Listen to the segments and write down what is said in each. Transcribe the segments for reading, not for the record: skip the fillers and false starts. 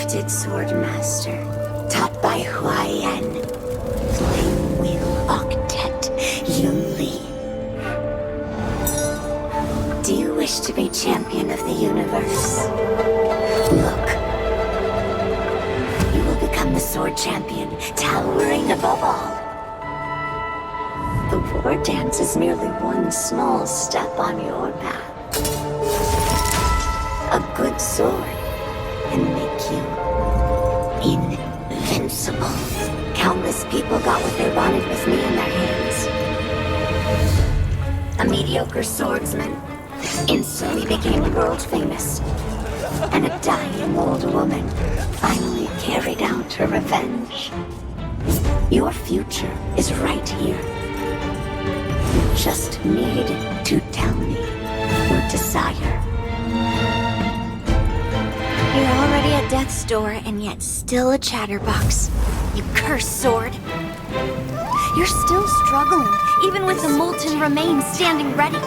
gifted sword master, taught by Huaiyan, Flame Wheel Octet, Yunli. Do you wish to be champion of the universe? Look. You will become the sword champion, towering above all. The war dance is merely one small step on your path. A good sword can make you invincible. Countless people got what they wanted with me in their hands. A mediocre swordsman instantly became world famous. And a dying old woman finally carried out her revenge. Your future is right here. You just need to tell me your desire. You're already at death's door and yet still a chatterbox. You cursed sword. You're still struggling, even with the molten remains standing ready.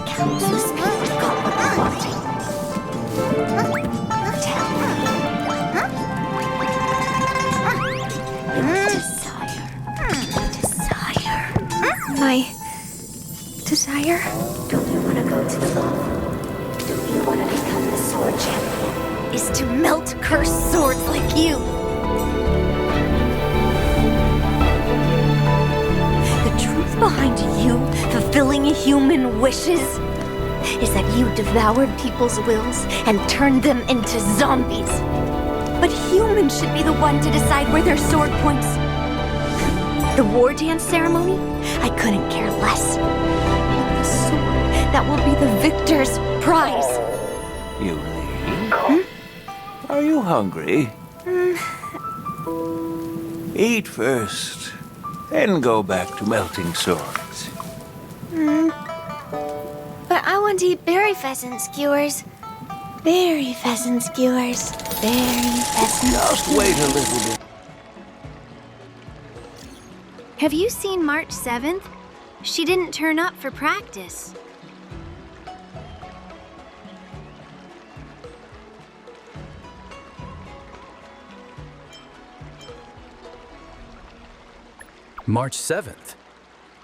Countless people got what they wanted. Tell me. Your desire. My desire? Don't you want to go to the law? Don't you want to become the sword champion? Is to melt cursed swords like you. The truth behind you fulfilling human wishes is that you devoured people's wills and turned them into zombies. But humans should be the one to decide where their sword points. The war dance ceremony? I couldn't care less. But the sword that will be the victor's prize. Yunli? Are you hungry? Eat first, then go back to melting swords. But I want to eat berry pheasant skewers. Berry pheasant skewers. Berry pheasant Just wait a little bit. Have you seen March 7th? She didn't turn up for practice. March 7th?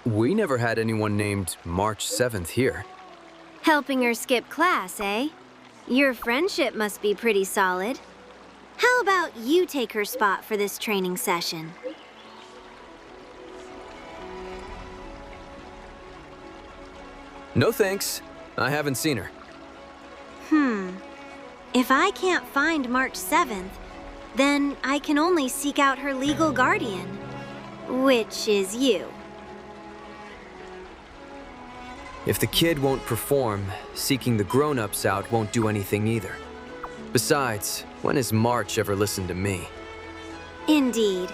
We never had anyone named March 7th here. Helping her skip class, eh? Your friendship must be pretty solid. How about you take her spot for this training session? No thanks. I haven't seen her. If I can't find March 7th, then I can only seek out her legal guardian, which is you. If the kid won't perform, seeking the grown-ups out won't do anything either. Besides, when has March ever listened to me? Indeed.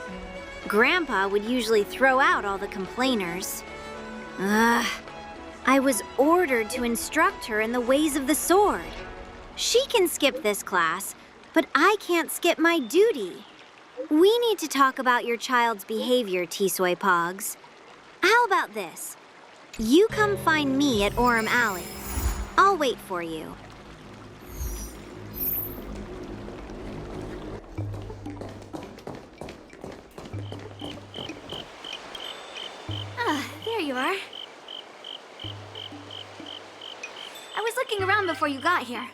Grandpa would usually throw out all the complainers. I was ordered to instruct her in the ways of the sword. She can skip this class, but I can't skip my duty. We need to talk about your child's behavior, Tisoi Pogs. How about this? You come find me at Orem Alley. I'll wait for you. There you are. I was looking around before you got here.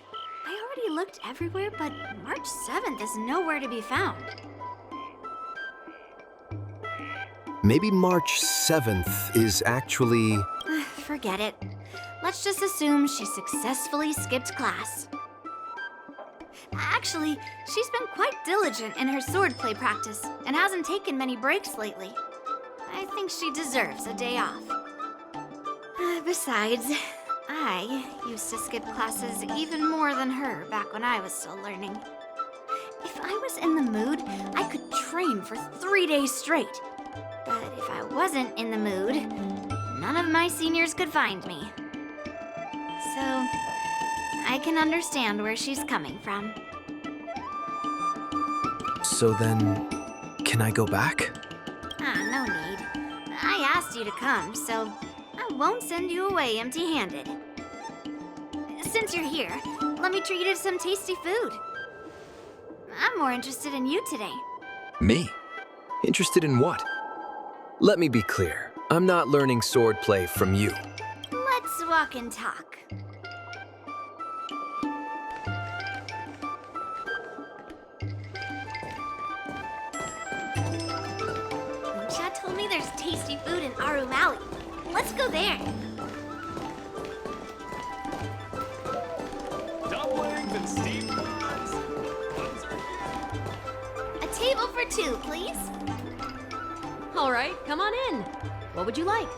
I already looked everywhere, but March 7th is nowhere to be found. Maybe March 7th is actually... Forget it. Let's just assume she successfully skipped class. Actually, she's been quite diligent in her swordplay practice and hasn't taken many breaks lately. I think she deserves a day off. Besides, I used to skip classes even more than her back when I was still learning. If I was in the mood, I could train for 3 days straight. But if I wasn't in the mood, none of my seniors could find me. So, I can understand where she's coming from. So then, can I go back? No need. I asked you to come, so I won't send you away empty-handed. Since you're here, let me treat you to some tasty food. I'm more interested in you today. Me? Interested in what? Let me be clear. I'm not learning swordplay from you. Let's walk and talk. Lucia told me there's tasty food in Arum Alley. Let's go there. Dumplings and steamed fries. A table for two, please. All right, come on in. What would you like?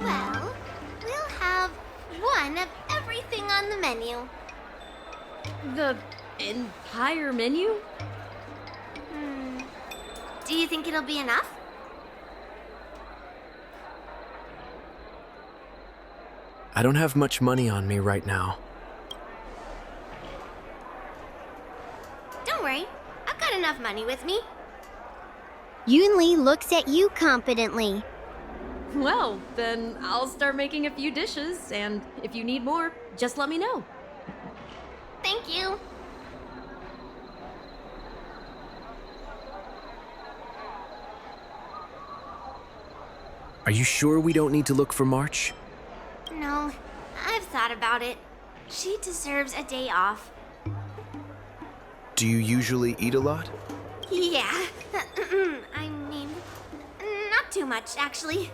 Well, we'll have one of everything on the menu. The entire menu? Do you think it'll be enough? I don't have much money on me right now. Don't worry, I've got enough money with me. Yunli looks at you confidently. Well, then I'll start making a few dishes, and if you need more, just let me know. Thank you. Are you sure we don't need to look for March? No, I've thought about it. She deserves a day off. Do you usually eat a lot? Yeah, I mean, not too much, actually.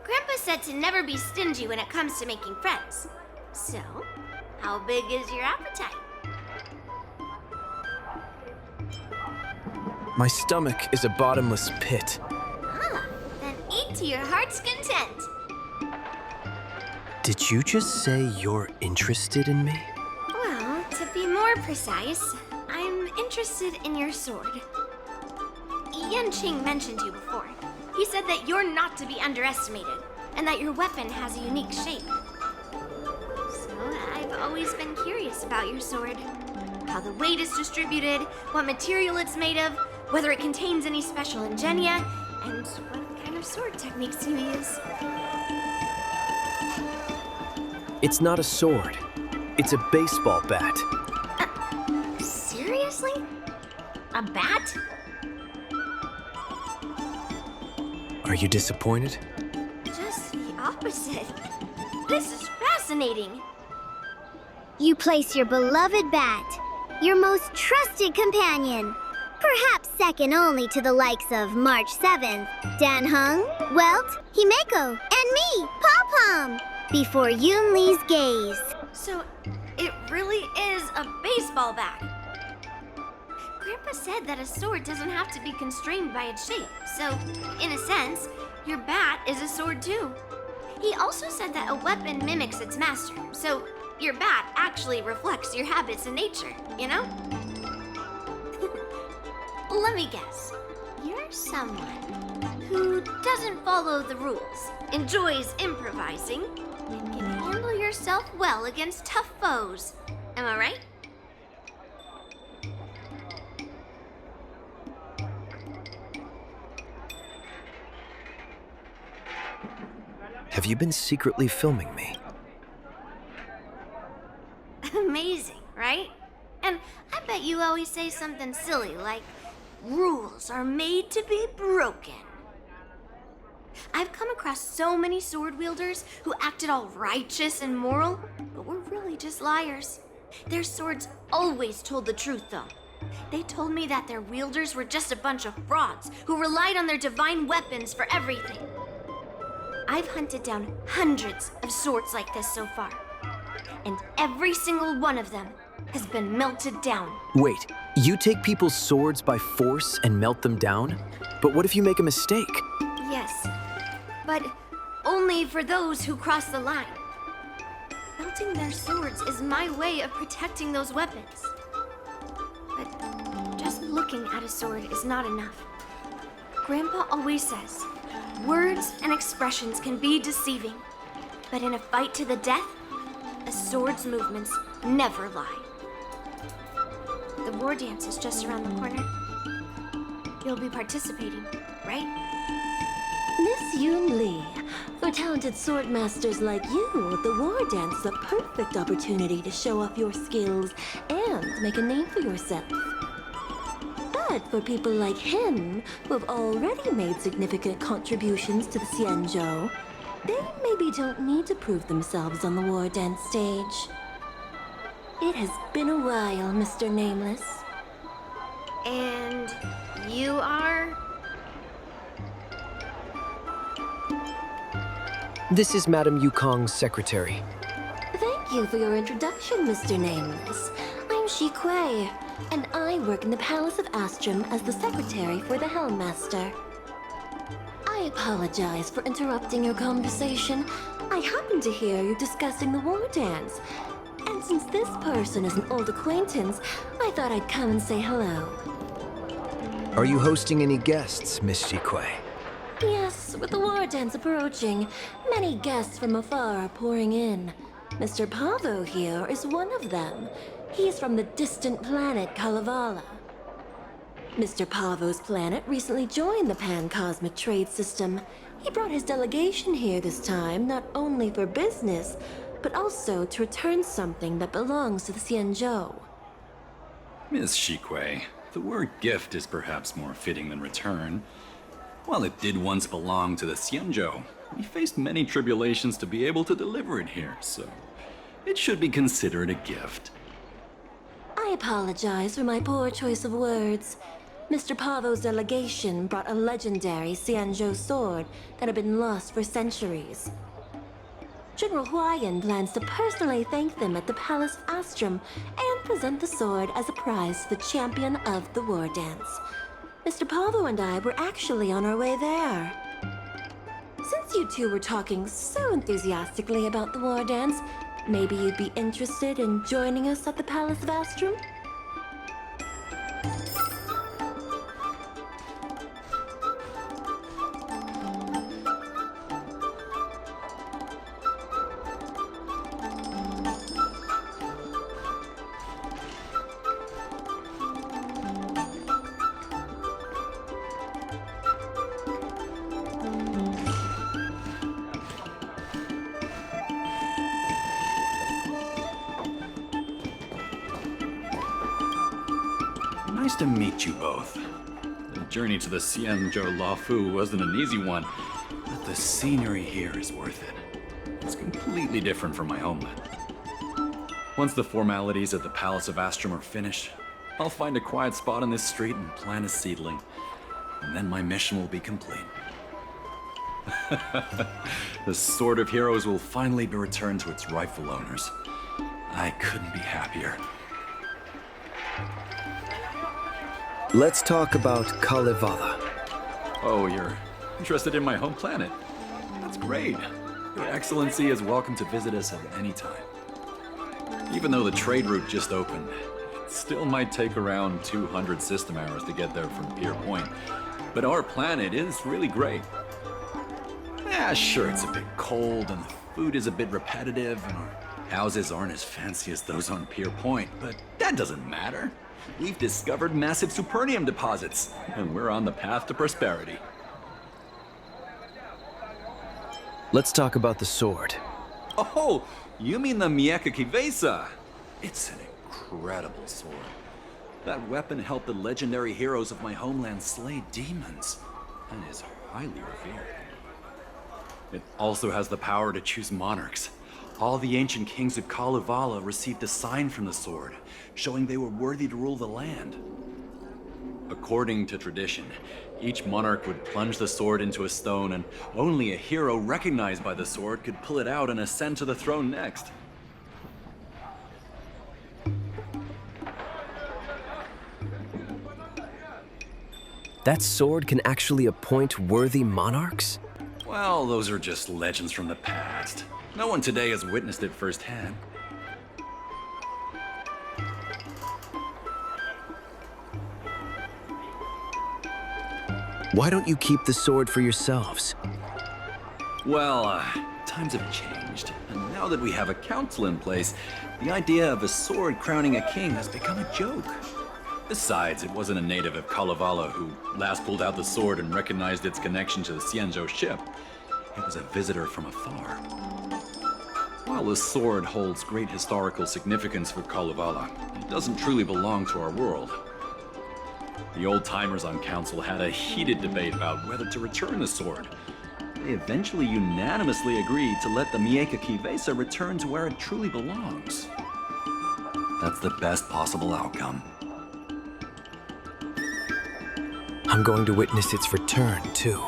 Grandpa said to never be stingy when it comes to making friends. So, how big is your appetite? My stomach is a bottomless pit. Ah, then eat to your heart's content. Did you just say you're interested in me? Well, to be more precise, I'm interested in your sword. Yanqing mentioned you before. He said that you're not to be underestimated, and that your weapon has a unique shape. So I've always been curious about your sword. How the weight is distributed, what material it's made of, whether it contains any special ingenia, and what kind of sword techniques you use. It's not a sword. It's a baseball bat. Seriously? A bat? Are you disappointed? Just the opposite. This is fascinating. You place your beloved bat, your most trusted companion, perhaps second only to the likes of March 7th, Danheng, Welt, Himeko, and me, Pom-Pom, before Yunli's gaze. So, it really is a baseball bat. Grandpa said that a sword doesn't have to be constrained by its shape, so, in a sense, your bat is a sword too. He also said that a weapon mimics its master, so your bat actually reflects your habits and nature, you know? Let me guess. You're someone who doesn't follow the rules, enjoys improvising, and can handle yourself well against tough foes. Am I right? Have you been secretly filming me? Amazing, right? And I bet you always say something silly like, rules are made to be broken. I've come across so many sword wielders who acted all righteous and moral, but were really just liars. Their swords always told the truth, though. They told me that their wielders were just a bunch of frauds who relied on their divine weapons for everything. I've hunted down hundreds of swords like this so far, and every single one of them has been melted down. Wait, you take people's swords by force and melt them down? But what if you make a mistake? Yes, but only for those who cross the line. Melting their swords is my way of protecting those weapons. But just looking at a sword is not enough. Grandpa always says, words and expressions can be deceiving, but in a fight to the death, a sword's movements never lie. The war dance is just around the corner. You'll be participating, right? Miss Yunli, for talented swordmasters like you, the war dance is a perfect opportunity to show off your skills and make a name for yourself. But for people like him, who have already made significant contributions to the Xianzhou, they maybe don't need to prove themselves on the war dance stage. It has been a while, Mr. Nameless. And you are? This is Madame Yukong's secretary. Thank you for your introduction, Mr. Nameless. I'm Shi Kuei, and I work in the Palace of Astrum as the secretary for the Helmmaster. I apologize for interrupting your conversation. I happened to hear you discussing the war dance. And since this person is an old acquaintance, I thought I'd come and say hello. Are you hosting any guests, Miss Shikui? Yes, with the war dance approaching, many guests from afar are pouring in. Mr. Paavo here is one of them. He's from the distant planet Kalevala. Mr. Paavo's planet recently joined the Pan-Cosmic Trade System. He brought his delegation here this time, not only for business, but also to return something that belongs to the Xianzhou. Miss Shikui, the word gift is perhaps more fitting than return. While it did once belong to the Xianzhou, we faced many tribulations to be able to deliver it here, so it should be considered a gift. I apologize for my poor choice of words. Mr. Paavo's delegation brought a legendary Xianzhou sword that had been lost for centuries. General Huayan plans to personally thank them at the Palace Astrum and present the sword as a prize to the champion of the war dance. Mr. Paavo and I were actually on our way there. Since you two were talking so enthusiastically about the war dance, maybe you'd be interested in joining us at the Palace of Astrum? Nice to meet you both. The journey to the Xianzhou Luofu wasn't an easy one, but the scenery here is worth it. It's completely different from my homeland. Once the formalities at the Palace of Astrum are finished, I'll find a quiet spot on this street and plant a seedling. And then my mission will be complete. The Sword of Heroes will finally be returned to its rightful owners. I couldn't be happier. Let's talk about Kalevala. Oh, you're interested in my home planet? That's great. Your Excellency is welcome to visit us at any time. Even though the trade route just opened, it still might take around 200 system hours to get there from Pier Point. But our planet is really great. Yeah, sure, it's a bit cold and the food is a bit repetitive and our houses aren't as fancy as those on Pier Point, but that doesn't matter. We've discovered massive supernium deposits, and we're on the path to prosperity. Let's talk about the sword. Oh, you mean the Mieka Kivesa? It's an incredible sword. That weapon helped the legendary heroes of my homeland slay demons, and is highly revered. It also has the power to choose monarchs. All the ancient kings of Kalevala received a sign from the sword, showing they were worthy to rule the land. According to tradition, each monarch would plunge the sword into a stone, and only a hero recognized by the sword could pull it out and ascend to the throne next. That sword can actually appoint worthy monarchs? Well, those are just legends from the past. No one today has witnessed it firsthand. Why don't you keep the sword for yourselves? Well, times have changed, and now that we have a council in place, the idea of a sword crowning a king has become a joke. Besides, it wasn't a native of Kalevala who last pulled out the sword and recognized its connection to the Xianzhou ship. It was a visitor from afar. While the sword holds great historical significance for Kalevala, it doesn't truly belong to our world. The old-timers on Council had a heated debate about whether to return the sword. They eventually unanimously agreed to let the Myriad return to where it truly belongs. That's the best possible outcome. I'm going to witness its return, too.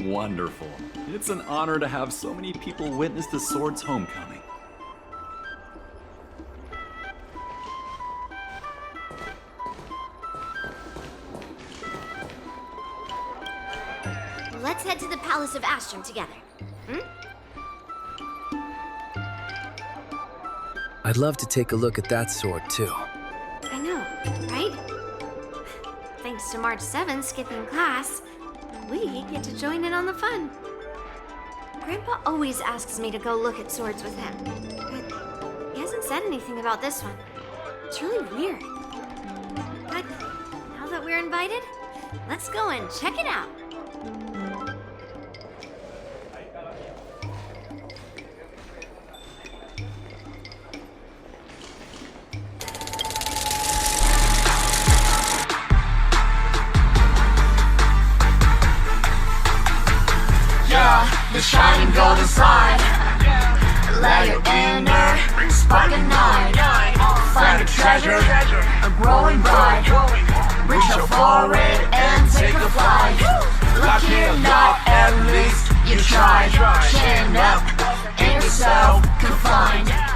Wonderful. It's an honor to have so many people witness the sword's homecoming. Let's head to the Palace of Astrum together. I'd love to take a look at that sword, too. I know, right? Thanks to March 7th skipping class, we get to join in on the fun. Grandpa always asks me to go look at swords with him, but he hasn't said anything about this one. It's really weird. But now that we're invited, let's go and check it out. The shining golden side. Let your inner spark ignite. Find a treasure, a growing bright. Reach out for it and take a flight. Lucky or not, at least you tried. Chin up, in yourself confined.